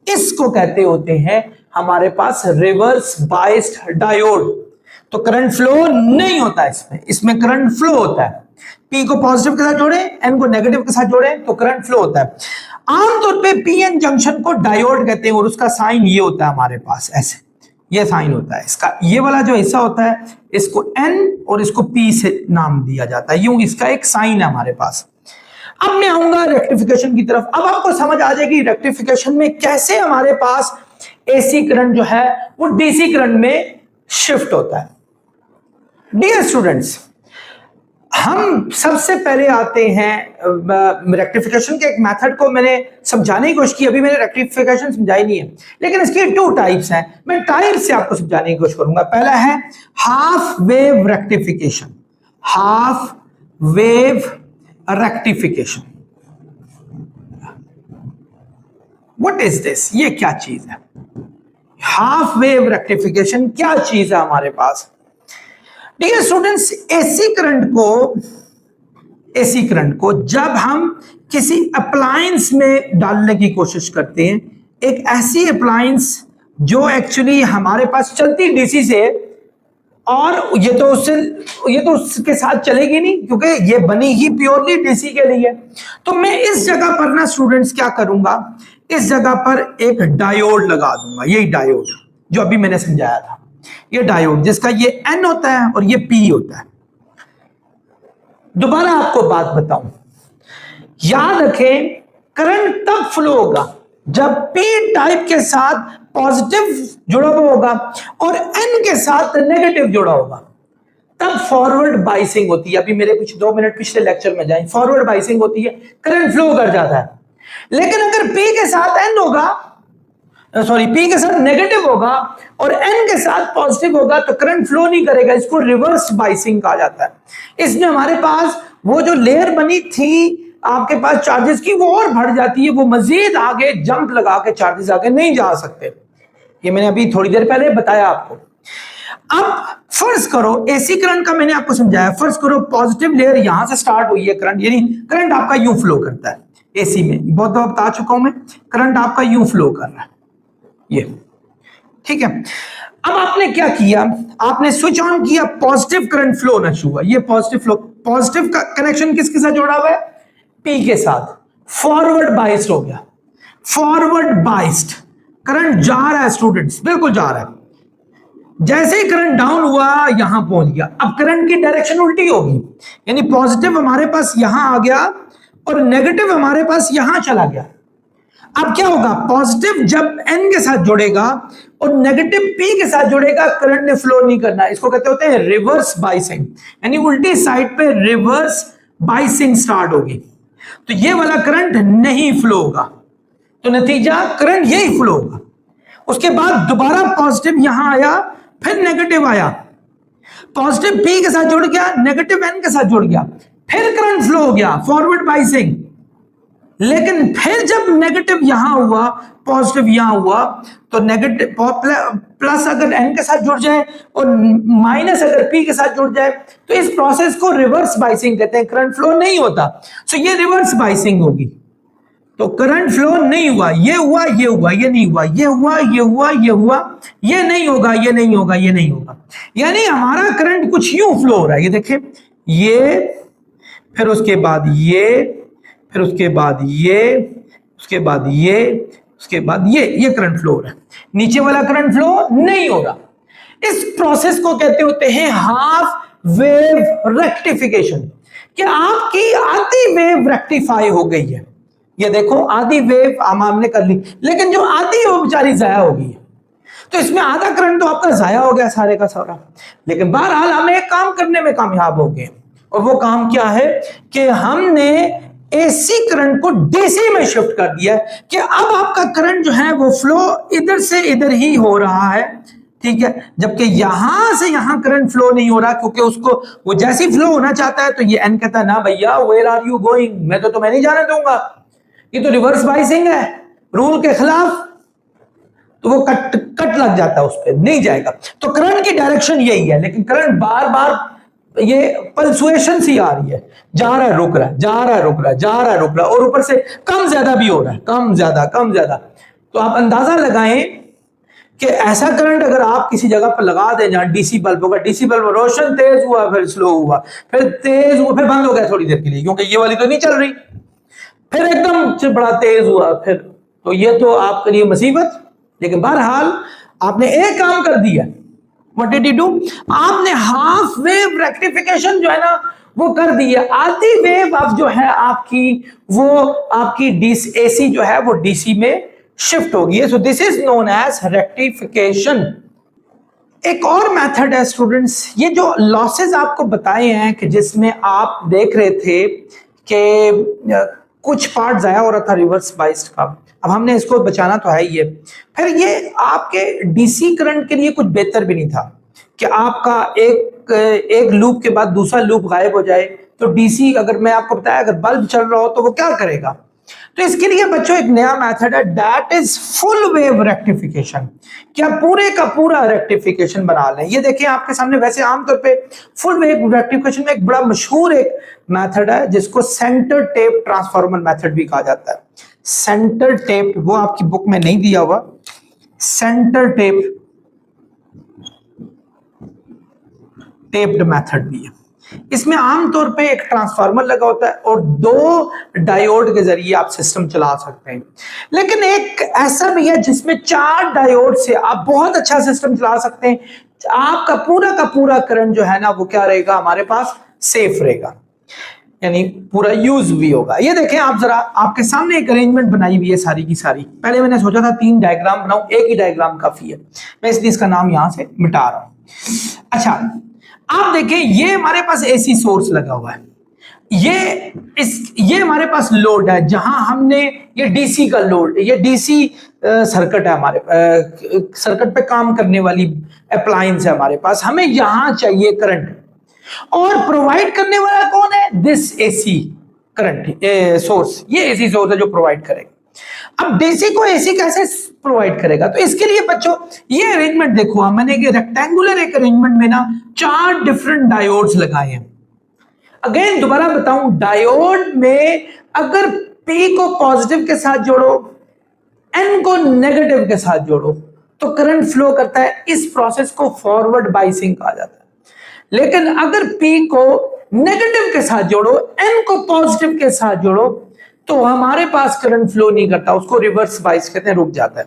S1: इसको कहते होते हैं हमारे पास रिवर्स बाइस्ड डायोड। तो करंट फ्लो नहीं होता इसमें करंट फ्लो होता है। पी को पॉजिटिव के साथ जोड़े, एन को नेगेटिव के साथ जोड़े, तो करंट फ्लो होता है। आमतौर पे पीएन जंक्शन को डायोड कहते हैं, और उसका साइन ये होता है हमारे पास ऐसे, ये साइन होता है इसका, ये वाला जो हिस्सा होता है इसको N और इसको P से नाम दिया जाता है, यूं इसका एक साइन है हमारे पास। अब मैं आऊंगा रेक्टिफिकेशन की तरफ। अब आपको समझ आ जाएगी रेक्टिफिकेशन में कैसे हमारे पास AC करंट जो है वो DC करंट में शिफ्ट होता है। डियर स्टूडेंट्स, हम सबसे पहले आते हैं रेक्टिफिकेशन के एक मेथड को मैंने समझाने की कोशिश की, अभी मैंने रेक्टिफिकेशन समझाई नहीं है, लेकिन इसके 2 टाइप्स हैं, मैं टाइप से आपको समझाने की कोशिश करूंगा। पहला है half wave rectification, half wave rectification. What is this, ये क्या चीज है? हाफ वेव रेक्टिफिकेशन क्या चीज है हमारे पास? डियर स्टूडेंट्स, एसी करंट को जब हम किसी अप्लायंस में डालने की कोशिश करते हैं, एक ऐसी अप्लायंस जो एक्चुअली हमारे पास चलती डीसी से, और ये तो उसके साथ चलेगी नहीं क्योंकि ये बनी ही प्योरली डीसी के लिए। तो मैं इस जगह पर ना स्टूडेंट्स क्या करूंगा, इस जगह पर एक डायोड लगा दूंगा, यही डायोड जो अभी मैंने समझाया था, ये डायोड जिसका ये N होता है और ये P होता है। दोबारा आपको बात बताऊं, याद रखें करंट तब फ्लो होगा जब P टाइप के साथ पॉजिटिव जुड़ा हुआ होगा और N के साथ नेगेटिव जुड़ा होगा, तब फॉरवर्ड बाइसिंग होती है। अभी मेरे कुछ 2 मिनट पिछले लेक्चर में जाएं, फॉरवर्ड बाइसिंग होती है, करंट फ्लो कर जाता है। लेकिन अगर P के साथ N होगा, सॉरी P के साथ नेगेटिव होगा और N के साथ पॉजिटिव होगा तो करंट फ्लो नहीं करेगा, इसको रिवर्स बाइसिंग कहा जाता है। इसमें हमारे पास वो जो लेयर बनी थी आपके पास चार्जेस की, वो और बढ़ जाती है, वो मजीद आगे जंप लगा के चार्जेस आगे नहीं जा सकते। ये मैंने अभी थोड़ी देर पहले बताया आपको। अब फर्ज करो एसी करंट का मैंने आपको समझाया, फर्ज करो पॉजिटिव लेयर यहां से स्टार्ट हुई है करंट, यानी करंट आपका यूं फ्लो करता है एसी में, बहुत दफा बता चुका हूं मैं, करंट आपका यूं फ्लो कर रहा है, ये ठीक है। अब आपने क्या किया, आपने स्विच ऑन किया, पॉजिटिव करंट फ्लो होना शुरू हुआ, ये पॉजिटिव फ्लो, पॉजिटिव का कनेक्शन किसके साथ जोड़ा हुआ है? P के साथ, फॉरवर्ड बाइस्ड हो गया, फॉरवर्ड बाइस्ड करंट जा रहा है स्टूडेंट्स, बिल्कुल जा रहा है। जैसे ही करंट डाउन हुआ यहां पहुंच गया, अब करंट की डायरेक्शन उल्टी होगी, यानी पॉजिटिव हमारे पास यहां आ गया और नेगेटिव हमारे पास यहां चला गया। अब क्या होगा, पॉजिटिव जब N के साथ जुड़ेगा और नेगेटिव P के साथ जुड़ेगा, करंट ने फ्लो नहीं करना, इसको कहते होते हैं रिवर्स बाइसिंग, यानी उल्टी साइड पे रिवर्स बाइसिंग स्टार्ट होगी, तो ये वाला करंट नहीं फ्लो होगा, तो नतीजा करंट यही फ्लो होगा। उसके बाद दोबारा पॉजिटिव यहां आया, फिर नेगेटिव आया, पॉजिटिव P के साथ जुड़ गया, नेगेटिव N के साथ जुड़ गया, फिर करंट फ्लो हो गया, फॉरवर्ड बाइसिंग। लेकिन फिर जब नेगेटिव यहां हुआ, पॉजिटिव यहां हुआ, तो नेगेटिव प्लस अगर N के साथ जुड़ जाए और माइनस अगर P के साथ जुड़ जाए, तो इस प्रोसेस को रिवर्स बाइसिंग कहते हैं, करंट फ्लो नहीं होता। सो ये रिवर्स बाइसिंग होगी, तो करंट फ्लो नहीं हुआ, ये हुआ, ये हुआ, ये नहीं हुआ, ये हुआ, ये हुआ, ये हुआ, ये नहीं होगा, ये नहीं होगा, ये नहीं होगा, यानी हमारा करंट कुछ यूं फ्लो हो रहा है, ये देखें, ये फिर उसके बाद ये, फिर उसके बाद ये, उसके बाद ये, उसके बाद ये करंट फ्लो हो रहा है, नीचे वाला करंट फ्लो नहीं हो रहा। इस प्रोसेस को कहते होते हैं हाफ वेव रेक्टिफिकेशन, कि आपकी आधी वेव रेक्टिफाई हो गई है। ये देखो आधी वेव हमने कर ली, लेकिन जो आधी है वो बेचारी जाया हो गई है, तो इसमें आधा करंट तो आपका जाया हो गया सारे का सारा। लेकिन बहरहाल हमें एक काम करने में कामयाब हो गए, और वो काम क्या है कि हमने एसी करंट को डीसी में शिफ्ट कर दिया, कि अब आपका करंट जो है वो फ्लो इधर से इधर ही हो रहा है, ठीक है, जबकि यहां से यहां करंट फ्लो नहीं हो रहा, क्योंकि उसको वो जैसी फ्लो होना चाहता है तो ये N कहता है ना भैया, वेयर आर यू गोइंग, मैं तो तुम्हें नहीं जाने दूंगा, ये तो रिवर्स बाइसिंग है रूल के खिलाफ, तो वो कट लग जाता है, उस पर नहीं जाएगा। तो करंट की डायरेक्शन यही है, लेकिन करंट बार बार ये पल्सुएशन सी आ रही है, जा रहा है रुक रहा है, जा रहा है रुक रहा है, जा रहा है रुक रहा है, और ऊपर से कम ज्यादा भी हो रहा है, कम ज्यादा कम ज्यादा। तो आप अंदाजा लगाएं कि ऐसा करंट अगर आप किसी जगह पर लगा दें जहां डीसी बल्ब होगा, डीसी बल्ब रोशन तेज हुआ, फिर स्लो हुआ, फिर तेज हुआ, फिर बंद हो गया थोड़ी देर के लिए, क्योंकि ये वाली तो नहीं चल रही, फिर एकदम से बड़ा तेज हुआ, फिर तो ये तो आपके लिए मुसीबत। लेकिन बहरहाल आपने एक काम कर दिया, व्हाट डिड यू डू, आपने हाफ वेव रेक्टिफिकेशन जो है ना वो कर दिया, आधी वेव अब जो है आपकी वो आपकी डीसी एसी जो है वो डीसी में शिफ्ट होगी। So this is known as rectification. एक और मेथड है स्टूडेंट्स, ये जो लॉसेस आपको बताए हैं कि जिसमें आप देख रहे थे कि कुछ पार्ट जाया हो रहा था रिवर्स बाइस्ड का, अब हमने इसको बचाना तो है ही है। फिर ये आपके डीसी करंट के लिए कुछ बेहतर भी नहीं था कि आपका एक लूप के बाद दूसरा लूप गायब हो जाए। तो डीसी, अगर मैं आपको बताया अगर बल्ब चल रहा हो तो वो क्या करेगा, तो इसके लिए बच्चों एक नया मेथड है, that is full wave rectification. क्या पूरे का पूरा रेक्टिफिकेशन बना लें। ये देखिए आपके सामने, वैसे आमतौर पे फुल वेव रेक्टिफिकेशन में एक बड़ा मशहूर एक मेथड है जिसको सेंटर टेप ट्रांसफार्मर मेथड भी कहा जाता है। सेंटर टेप, वो आपकी बुक में नहीं दिया हुआ, सेंटर टेप्ड मेथड भी है। इसमें आमतौर पे एक ट्रांसफार्मर लगा होता है और दो डायोड के जरिए आप सिस्टम चला सकते हैं। लेकिन एक ऐसा भी है जिसमें 4 डायोड से आप बहुत अच्छा सिस्टम चला सकते हैं। आपका का पूरा करंट जो है ना वो क्या रहेगा, हमारे पास सेफ रहेगा, यानी पूरा यूज भी होगा। ये देखें आप जरा, आपके सामने एक अरेंजमेंट बनाई हुई है सारी की सारी। पहले मैंने सोचा था 3 डायग्राम बनाऊं, एक ही डायग्राम काफी है, मैं इसलिए इसका नाम यहां से मिटा रहा हूं। अच्छा, आप देखें ये हमारे पास एसी सोर्स लगा हुआ है, ये हमारे पास लोड है जहां हमने ये डीसी का लोड, ये डीसी सर्किट है हमारे सर्किट पे काम करने वाली अप्लायंस है हमारे पास, हमें यहां चाहिए करंट और प्रोवाइड करने वाला कौन है, दिस एसी करंट सोर्स, ये एसी सोर्स है जो प्रोवाइड करेगा। अब डीसी को एसी कैसे प्रोवाइड करेगा, तो इसके लिए बच्चों ये अरेंजमेंट देखो, मैंने एक रेक्टेंगुलर एक अरेंजमेंट में ना 4 डिफरेंट डायोड्स लगाए हैं। अगेन दोबारा बताऊं, डायोड में अगर P को पॉजिटिव के साथ जोड़ो, N को नेगेटिव के साथ जोड़ो तो करंट फ्लो करता है। इस प्रोसेस को फॉरवर्ड बाइसिंग कहा जाता है। लेकिन अगर P को नेगेटिव के साथ जोड़ो, N को पॉजिटिव के साथ जोड़ो तो हमारे पास करंट फ्लो नहीं करता, उसको रिवर्स बाइस कहते हैं, रुक जाता है।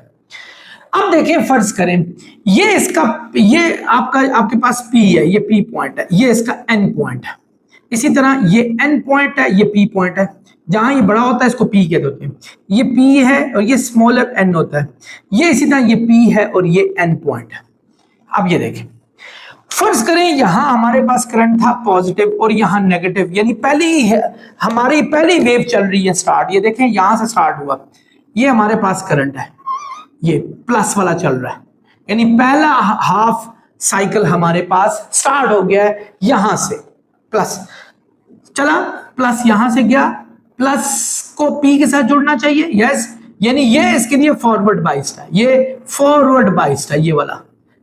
S1: अब देखिए फर्ज करें ये इसका, ये आपके पास P है, ये P पॉइंट है, ये इसका N पॉइंट है। इसी तरह ये N पॉइंट है, ये P पॉइंट है। जहां ये बड़ा होता है इसको P कहते होते हैं। ये P है और ये स्मॉलर N होता है। ये इसी तरह ये P है और ये N पॉइंट है। अब ये देखें, फर्ज करें यहां हमारे पास करंट था पॉजिटिव और यहां नेगेटिव, यानी हमारी पहली वेव चल रही है स्टार्ट। ये देखें यहां से स्टार्ट हुआ, ये हमारे पास करंट है, ये प्लस वाला चल रहा है, यानी पहला हाफ साइकिल हमारे पास स्टार्ट हो गया है। यहां से प्लस चला, प्लस यहां से गया, प्लस को P के साथ जुड़ना चाहिए, यस, यानी ये इसके लिए फॉरवर्ड बाइस्ड है, ये फॉरवर्ड बाइस्ड है ये वाला,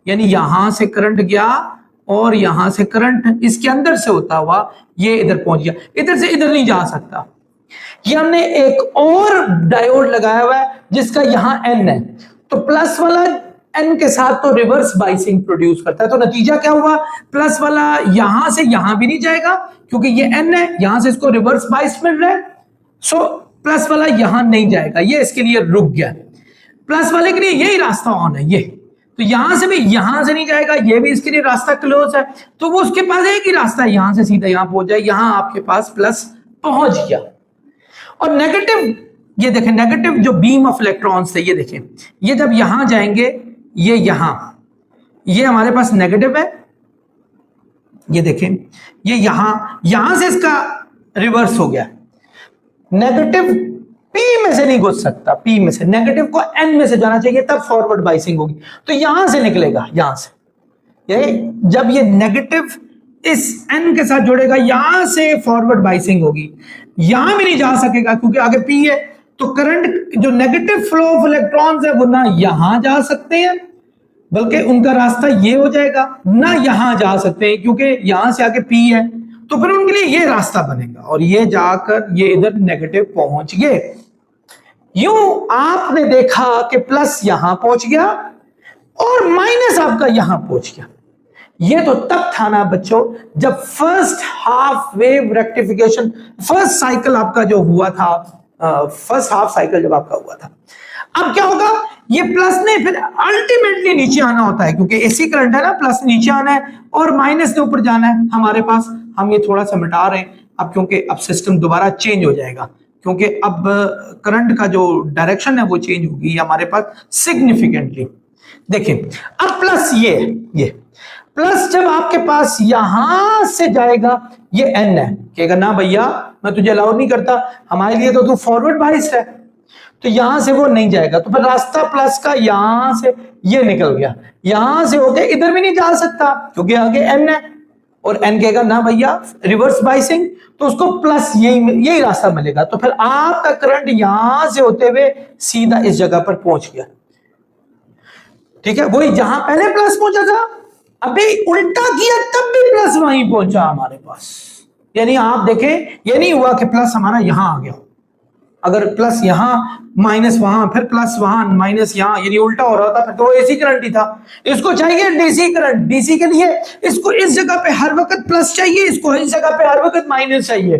S1: यानी यहां से करंट गया और यहां से करंट इसके अंदर से होता हुआ ये इधर पहुंच गया, इधर से इधर नहीं जा सकता। ये हमने एक और डायोड लगाया हुआ है जिसका यहां N है, तो प्लस वाला N के साथ तो रिवर्स बाइसिंग प्रोड्यूस करता है। तो नतीजा क्या हुआ, प्लस वाला यहां से यहां भी नहीं जाएगा क्योंकि ये N है, यहां से इसको रिवर्स बाइस मिल रहा है, सो प्लस वाला यहां नहीं जाएगा, ये इसके लिए रुक गया। प्लस वाले के लिए यही रास्ता ऑन है, ये तो यहां से भी यहां से नहीं जाएगा, ये भी इसके लिए रास्ता क्लोज है, तो वो उसके पास एक ही रास्ता है, यहां से सीधा यहां पहुंच जाए, यहां आपके पास प्लस पहुंच गया। और नेगेटिव, ये देखें नेगेटिव जो बीम ऑफ इलेक्ट्रॉन्स थे, ये देखें ये जब यहां जाएंगे, ये ये हमारे पास नेगेटिव है, ये देखें ये यहां से इसका रिवर्स हो गया, नेगेटिव P में से नहीं घुस सकता, P में से नेगेटिव को N में से जाना चाहिए तब फॉरवर्ड बाइसिंग होगी, तो यहां से निकलेगा, यहां से जब ये नेगेटिव इस N के साथ जुड़ेगा यहां से फॉरवर्ड बाइसिंग होगी, यहां भी नहीं जा सकेगा क्योंकि आगे P है, तो करंट जो नेगेटिव फ्लो ऑफ इलेक्ट्रॉन्स है वो ना यहां जा सकते हैं बल्कि उनका रास्ता ये हो जाएगा, ना यहां जा सकते हैं क्योंकि यहां से आगे P है, तो फिर उनके लिए ये रास्ता बनेगा और ये जाकर ये इधर नेगेटिव पहुंच गए। यूं आपने देखा कि प्लस यहां पहुंच गया और माइनस आपका यहां पहुंच गया। ये तो तब था ना बच्चों जब first half wave rectification, first cycle आपका जो हुआ था, फर्स्ट हाफ साइकिल जब आपका हुआ था। अब क्या होगा, ये प्लस ने फिर अल्टीमेटली नीचे आना होता है, क्योंकि एसी करंट है ना, प्लस नीचे आना है और माइनस ने ऊपर जाना है हमारे पास। हम ये थोड़ा सा मिटा रहे हैं अब, क्योंकि अब सिस्टम दोबारा चेंज हो जाएगा, क्योंकि अब करंट का जो डायरेक्शन है वो चेंज होगी हमारे पास सिग्निफिकेंटली। देखिए अब प्लस ये प्लस जब आपके पास यहां से जाएगा, ये एन है, कहेगा ना भैया मैं तुझे अलाउ नहीं करता, हमारे लिए तो तू फॉरवर्ड बाइस है, तो यहां से वो नहीं जाएगा। तो फिर रास्ता प्लस का यहां से ये निकल गया, यहां से होके इधर भी नहीं जा सकता क्योंकि आगे एन है, और एन कहेगा ना भैया रिवर्स बाइसिंग, तो उसको प्लस यही रास्ता मिलेगा। तो फिर आपका करंट यहां से होते हुए सीधा इस जगह पर पहुंच गया, ठीक है। वही जहां पहले प्लस पहुंचा था, अभी उल्टा किया तब भी प्लस वहीं पहुंचा हमारे पास। यानी आप देखें, ये नहीं हुआ कि प्लस हमारा यहां आ गया, अगर प्लस यहां माइनस वहां फिर प्लस वहां माइनस यहां, यानी उल्टा हो रहा था, फिर तो एसी करंट ही था। इसको चाहिए डीसी करंट, डीसी के लिए इसको इस जगह पे हर वक्त प्लस चाहिए, इसको इस जगह पे हर वक्त माइनस चाहिए।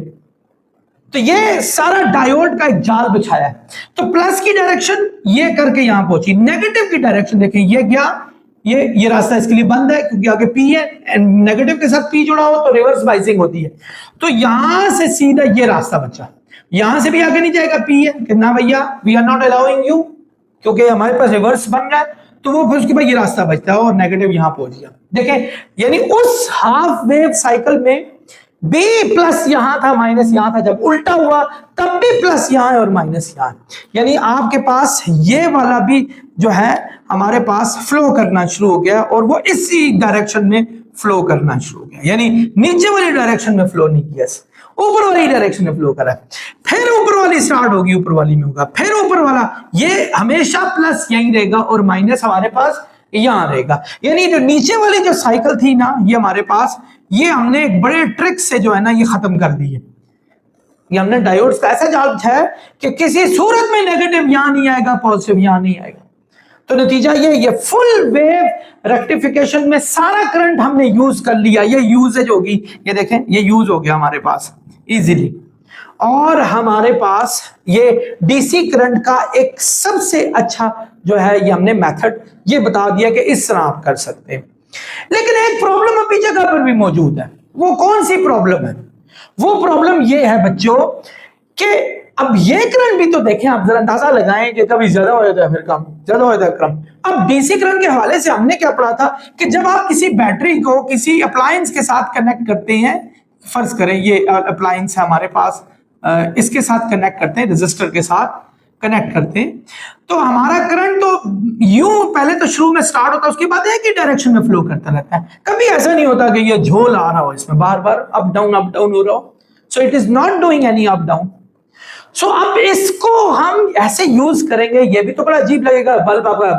S1: तो ये सारा डायोड का एक जाल बिछाया है। तो प्लस की डायरेक्शन ये करके यहां पहुंची, नेगेटिव की डायरेक्शन देखें ये गया, ये रास्ता इसके लिए बंद है क्योंकि आगे पी है, एंड नेगेटिव के साथ पी जुड़ा हो तो रिवर्स बाइसिंग होती है। तो यहां से सीधा ये रास्ता बचा, यहां से भी आगे नहीं जाएगा, पी है कि ना भैया we are not allowing you, क्योंकि हमारे पास रिवर्स बन रहा है, तो वो फिर उसके बाद ये रास्ता बचता है और नेगेटिव यहां पहुंच गया। देखें यानी उस हाफ वेव साइकिल में बी प्लस यहां था माइनस यहां था, जब उल्टा हुआ तब भी प्लस यहां है और माइनस यहां है। यानी आपके पास ये वाला भी जो है हमारे पास फ्लो करना शुरू हो गया और वो इसी डायरेक्शन में फ्लो करना शुरू हो गया, यानी नीचे वाली डायरेक्शन में फ्लो नहीं किया, ऊपर वाली डायरेक्शन में फ्लो करा। फिर ऊपर वाली स्टार्ट होगी, ऊपर वाली में होगा, फिर ऊपर वाला, ये हमेशा प्लस यहीं रहेगा और माइनस हमारे पास यहां रहेगा। यानी जो नीचे वाली जो साइकिल थी ना, ये हमारे पास, ये हमने एक बड़े ट्रिक से जो है ना ये खत्म कर दी है। ये हमने डायोड्स का ऐसा जाल बिछाया कि किसी सूरत में नेगेटिव यहां नहीं आएगा, पॉजिटिव यहां नहीं आएगा। तो नतीजा ये फुल वेव रेक्टिफिकेशन में सारा करंट हमने यूज कर लिया, ये यूजेज होगी, ये देखें ये यूज हो गया हमारे पास इजीली। और हमारे पास ये डीसी करंट का एक सबसे अच्छा जो है ये हमने मेथड ये बता दिया कि इस तरह आप कर सकते हैं। लेकिन एक प्रॉब्लम अभी जगह पर भी मौजूद है। वो कौन सी प्रॉब्लम है? वो प्रॉब्लम ये है बच्चों कि अब ये करंट भी तो देखें, आप जरा अंदाजा लगाएं कि कभी ज्यादा हो जाता है फिर कम, ज्यादा हो जाता है कम। अब डीसी करंट के हवाले से हमने क्या पढ़ा था कि जब आप किसी बैटरी को किसी अप्लायंस के साथ कनेक्ट करते हैं, फर्ज करें ये अप्लायंस है हमारे पास, इसके साथ कनेक्ट करते हैं, रजिस्टर के साथ कनेक्ट करते हैं, तो हमारा करंट तो यूं पहले तो शुरू में स्टार्ट होता है, उसके बाद एक ही डायरेक्शन में फ्लो करता रहता है। कभी ऐसा नहीं होता कि ये झोल आ रहा हो, इसमें बार बार अप डाउन हो रहा हो। So it is not doing any up down. So अब इसको हम ऐसे यूज करेंगे, ये भी तो बड़ा अजीब लगेगा, बल्ब आपका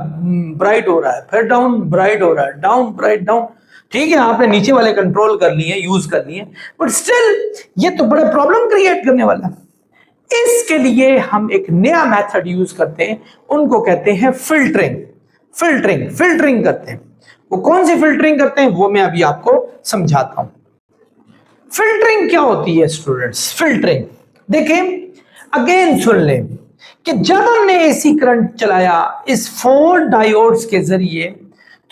S1: ब्राइट हो रहा है, फिर डाउन ब्राइट हो रहा है, डाउन ब्राइट डाउन, ठीक है आपने नीचे वाले कंट्रोल कर लिए, यूज कर लिए, बट स्टिल ये तो बड़ा प्रॉब्लम क्रिएट करने वाला। इसके लिए हम एक नया मेथड यूज करते हैं, उनको कहते हैं फिल्टरिंग। फिल्टरिंग करते हैं। वो कौन सी फिल्टरिंग करते हैं वो मैं अभी आपको समझाता हूं। फिल्टरिंग क्या होती है स्टूडेंट्स? फिल्टरिंग देखें, अगेन सुन लें कि जब हमने एसी करंट चलाया इस 4 डायोड्स के जरिए,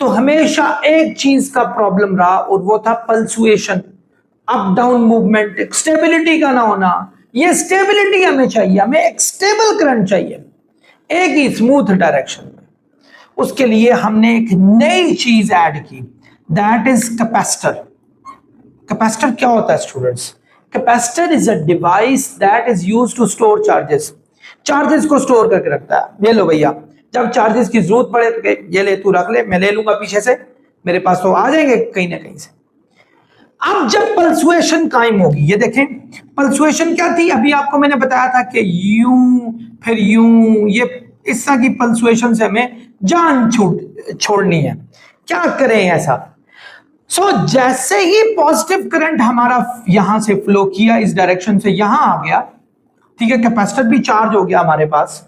S1: तो हमेशा एक चीज का प्रॉब्लम रहा और वो था पल्सुएशन, अप डाउन मूवमेंट, स्टेबिलिटी का ना होना। ये स्टेबिलिटी हमें चाहिए, हमें एक स्टेबल करंट चाहिए एक ही स्मूथ डायरेक्शन में। उसके लिए हमने एक नई चीज ऐड की, दैट इज कैपेसिटर। कैपेसिटर क्या होता है students? Capacitor is a device that is used to store charges को स्टोर करके रखता है। ये लो भैया, जब चार्जेस की जरूरत पड़े तो ये ले तू रख ले, मैं ले लूंगा पीछे से, मेरे पास तो आ जाएंगे कहीं ना कहीं से। अब जब पल्सुएशन कायम होगी, ये देखें पल्सुएशन क्या थी, अभी आपको मैंने बताया था कि यूं फिर यूं, ये इस तरह की पल्सुएशन से हमें जान छोड़नी है। क्या करें ऐसा? जैसे ही पॉजिटिव करंट हमारा यहां से फ्लो किया, इस डायरेक्शन से यहां आ गया, ठीक है, कैपेसिटर भी चार्ज हो गया हमारे पास।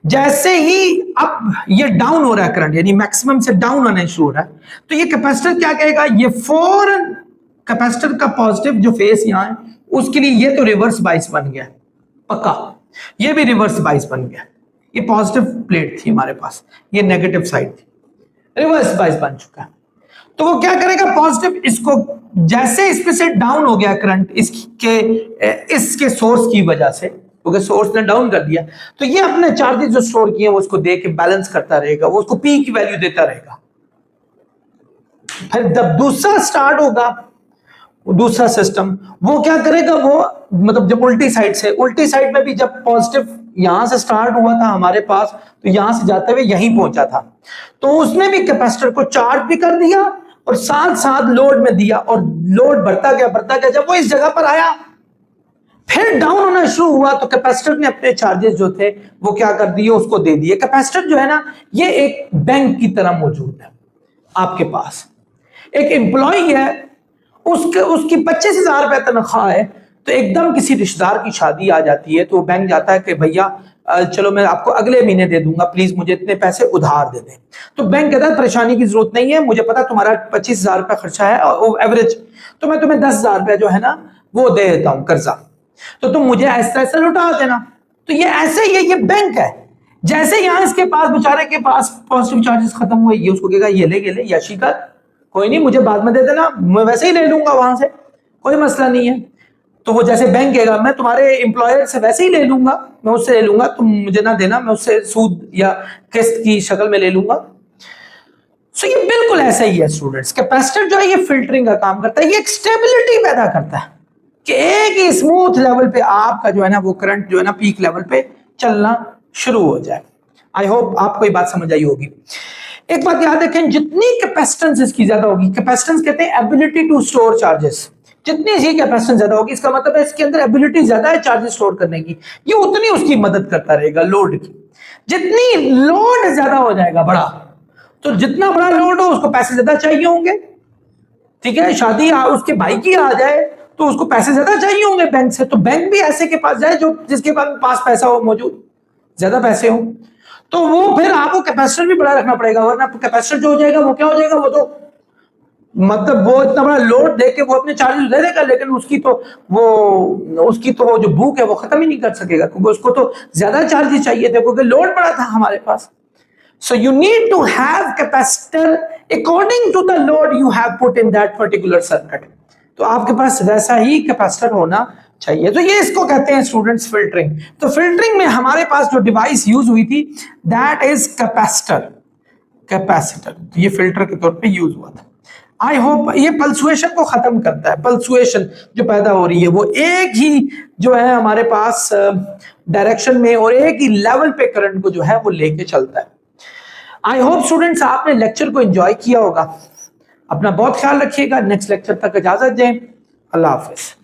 S1: जैसे ही अब ये डाउन हो रहा है करंट, यानी मैक्सिमम से डाउन होना शुरू हो रहा है, तो ये कैपेसिटर क्या कहेगा, ये फौरन कैपेसिटर का पॉजिटिव जो फेस यहां है उसके लिए ये तो रिवर्स बाइस बन गया पक्का, ये भी रिवर्स बाइस बन गया। ये पॉजिटिव प्लेट थी हमारे पास, ये नेगेटिव साइड थी, रिवर्स बायस बन चुका है। तो वो क्या करेगा, पॉजिटिव इसको जैसे इस पे से डाउन हो गया करंट इसके सोर्स की वजह से, क्योंकि सोर्स ने डाउन कर दिया, तो ये अपने चार्जेस जो स्टोर किए वो उसको दे के बैलेंस करता रहेगा, वो उसको पी की वैल्यू देता रहेगा। फिर जब दूसरा स्टार्ट होगा, दूसरा सिस्टम, वो क्या करेगा, वो मतलब जब उल्टी साइड में भी जब पॉजिटिव यहां से स्टार्ट हुआ था हमारे पास, तो यहां से जाते हुए यहीं पहुंचा था, तो उसने भी कैपेसिटर को चार्ज भी कर दिया और साथ साथ लोड में दिया, और लोड बढ़ता गया। जब वो इस जगह पर आया फिर डाउन होना शुरू हुआ, तो कैपेसिटर ने अपने चार्जेस जो थे वो क्या कर दिए, उसको दे दिए। कैपेसिटर जो है ना, ये एक बैंक की तरह मौजूद है आपके पास। एक एम्प्लॉय है, उसकी 25,000 रुपए तनख्वाह है, तो एकदम किसी रिश्तेदार की शादी आ जाती है, तो वो बैंक जाता है कि भैया चलो मैं आपको अगले महीने दे दूंगा, प्लीज मुझे इतने पैसे उधार दे दें। तो बैंक कहता है परेशानी की जरूरत नहीं है, मुझे पता तुम्हारा 25,000 रुपया खर्चा है एवरेज, तो मैं तुम्हें 10,000 रुपया जो है ना वो दे देता हूं कर्जा, तो तुम मुझे ऐसा लौटा देना। तो ये ऐसे ही है, ये बैंक है। जैसे यहां इसके पास बेचारे के पास पॉजिटिव चार्जेस खत्म हुए, ये उसको कहेगा ये ले याशी कर, कोई नहीं मुझे बाद में दे देना, मैं वैसे ही ले लूंगा वहां से, कोई मसला नहीं है। तो वो जैसे बैंक कहेगा मैं तुम्हारे एम्प्लॉयर से वैसे ही ले लूंगा, मैं उससे ले लूंगा, तुम मुझे ना देना, मैं उससे सूद या किस्त की शक्ल में ले लूंगा। सो ये बिल्कुल ऐसा ही है स्टूडेंट्स। कैपेसिटर जो है ये फिल्टरिंग का काम करता है, ये एक स्टेबिलिटी पैदा करता है कि एक ही स्मूथ लेवल पे आपका जो है ना वो करंट जो है ना पीक लेवल पे चलना शुरू हो जाए। आई होप आपको ये बात समझ आई होगी। एक बात याद रखें, जितनी कैपेसिटेंस इसकी ज्यादा होगी, कैपेसिटेंस कहते हैं एबिलिटी टू स्टोर चार्जेस, जितनी ही कैपेसिटेंस ज्यादा होगी इसका मतलब है इसके अंदर एबिलिटी ज्यादा है चार्जेस स्टोर करने की, ये उतनी उसकी मदद करता रहेगा लोड की। जितनी लोड ज्यादा हो जाएगा बड़ा, तो जितना बड़ा लोड हो उसको पैसे ज्यादा चाहिए होंगे, ठीक है। शादी उसके भाई की आ जाए तो उसको पैसे ज्यादा चाहिए होंगे बैंक से, तो बैंक भी ऐसे के पास जाए जो जिसके पास पैसा हो मौजूद, ज्यादा पैसे हो, तो वो फिर आपको कैपेसिटर भी बड़ा रखना पड़ेगा, वरना कैपेसिटर जो हो जाएगा वो क्या हो जाएगा, वो तो मतलब वो इतना बड़ा लोड देके वो अपने चार्जेस दे देगा, लेकिन उसकी तो वो जो भूख है वो खत्म ही नहीं कर सकेगा, क्योंकि उसको तो ज्यादा चार्जेस चाहिए थे क्योंकि लोड बड़ा था हमारे पास। So you need to have capacitor according to the load you have put in that particular circuit. तो आपके पास वैसा ही कैपेसिटर होना चाहिए। तो ये इसको कहते हैं स्टूडेंट्स फिल्टरिंग। तो फिल्टरिंग में हमारे पास जो डिवाइस यूज हुई थी दैट इज कैपेसिटर, ये फिल्टर के तौर पे यूज हुआ था। आई होप ये पल्सुएशन को खत्म करता है, पल्सुएशन जो पैदा हो रही है वो एक ही जो है हमारे पास डायरेक्शन में और एक ही लेवल पे करंट को जो है वो लेके चलता है। आई होप स्टूडेंट्स आपने लेक्चर को एंजॉय किया होगा। अपना बहुत ख्याल रखिएगा, नेक्स्ट लेक्चर तक इजाजत दें, अल्लाह हाफिज।